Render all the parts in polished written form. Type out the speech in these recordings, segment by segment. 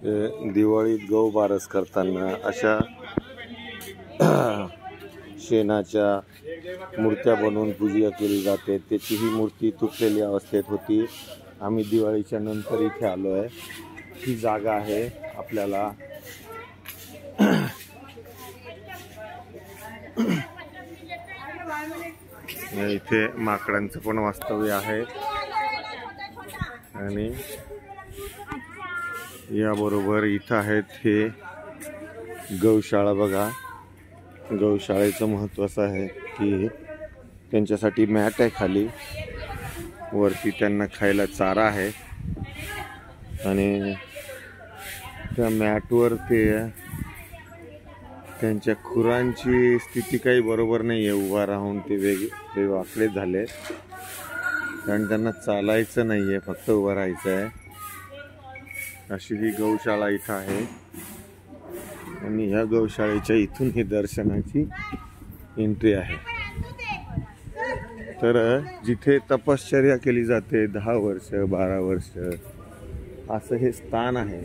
दिवाळीत गौ बारस करताना अशा शेणाच्या मूर्त्या बनवून पूजा केली जाते। त्याची ही मूर्ती तुटलेली अवस्थेत होती। आम्ही दिवाळीच्या नंतर इथे आलो आहे। ही जागा आहे आपल्याला इथे माकडांचं पण वास्तव्य आहे आणि याबरोबर इथं आहेत हे गौशाळा। बघा, गौशाळेचं महत्त्व असं आहे की त्यांच्यासाठी मॅट आहे खाली, वरती त्यांना खायला चारा आहे आणि त्या मॅटवर ते त्यांच्या खुरांची स्थिती काही बरोबर नाही आहे। उभा राहून ते वाकडे झाले कारण त्यांना चालायचं नाही आहे, फक्त उभं राहायचं आहे। अशी ही गौशाळा इथं आहे आणि ह्या गौशाळेच्या इथून ही दर्शनाची एंट्री आहे। तर जिथे तपश्चर्या केली जाते 10 वर्ष 12 वर्ष असं हे स्थान आहे,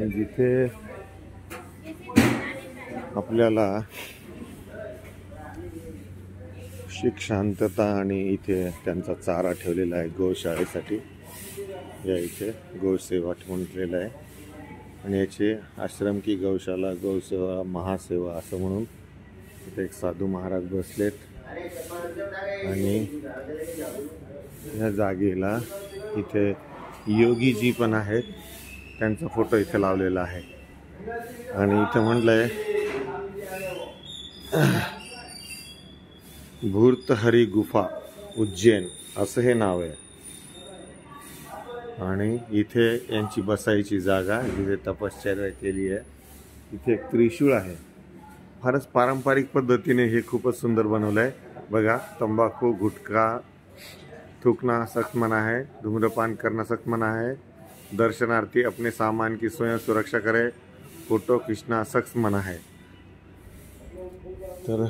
जिथे आपल्याला शांतता आणि इथे त्यांचा चारा ठेवलेला आहे गौशाळेसाठी। या इथे गौसेवा ठेवलेला आहे आणि याचे आश्रम की गौशाला, गौसेवा, महासेवा असं म्हणून इथे एक साधू महाराज बसलेत आणि या जागेला इथे योगीजी पण आहेत, त्यांचा फोटो इथे लावलेला आहे आणि इथे म्हटलंय भूर्तहरी गुफा उज्जैन असं हे नाव आहे आणि इथे यांची बसायची जागा, जिथे तपश्चर्या केली आहे। इथे एक त्रिशूळ आहे, फारच पारंपरिक पद्धतीने हे खूपच सुंदर बनवलं आहे। बघा, तंबाखू गुटखा थूकना सख्त मना है, धूम्रपान करना सख्त मना है, दर्शनार्थी अपने सामान की स्वयं सुरक्षा करे, फोटो खींचना सख्त मना है। तर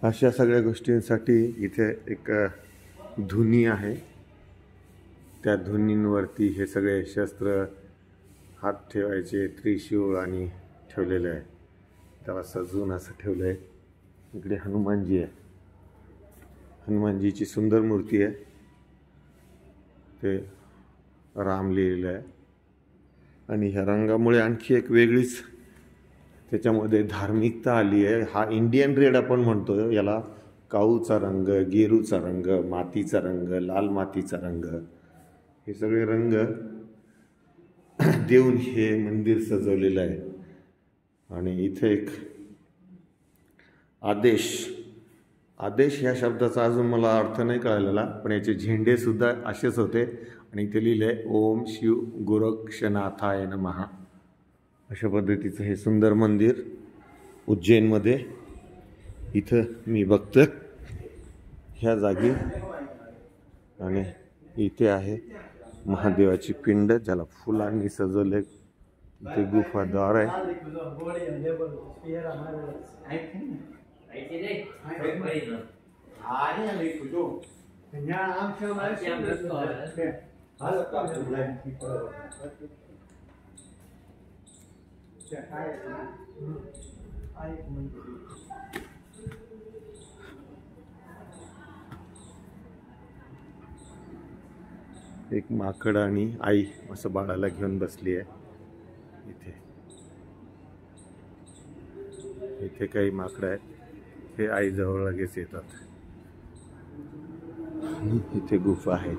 अशा सगळ्या गोष्टींसाठी इथे एक धुनी आहे, त्या धुनींवरती हे सगळे शस्त्र, हात ठेवायचे त्रिशूळ आणि ठेवलेले आहे, त्याला सजवून असं ठेवलं आहे। इकडे हनुमानजी आहे, हनुमानजीची सुंदर मूर्ती आहे, ते राम लिहिलेलं आहे आणि ह्या रंगामुळे आणखी एक वेगळीच त्याच्यामध्ये धार्मिकता आली आहे। हा इंडियन रेड आपण म्हणतो याला, काऊचा रंग, गेरूचा रंग, मातीचा रंग, लाल मातीचा रंग, हे सगळे रंग देऊन हे मंदिर सजवलेलं आहे। आणि इथे एक आदेश ह्या शब्दाचा अजून मला अर्थ नाही कळलेला, पण याचे झेंडे सुद्धा असेच होते आणि इथे लिहिलंय ओम शिव गोरक्षनाथाय नमः। अशा पद्धतीचं हे सुंदर मंदिर उज्जैनमध्ये इथं मी बघतोय ह्या जागी आणि इथे आहे महादेवाची पिंड, ज्याला फुलांनी सजवले। इथे गुफाद्वार आहे। एक माकड आणि आई असं बाळाला घेऊन बसली आहे। इथे काही माकड आहेत, हे आई जवळ लगेच येतात। इथे गुफा आहेत।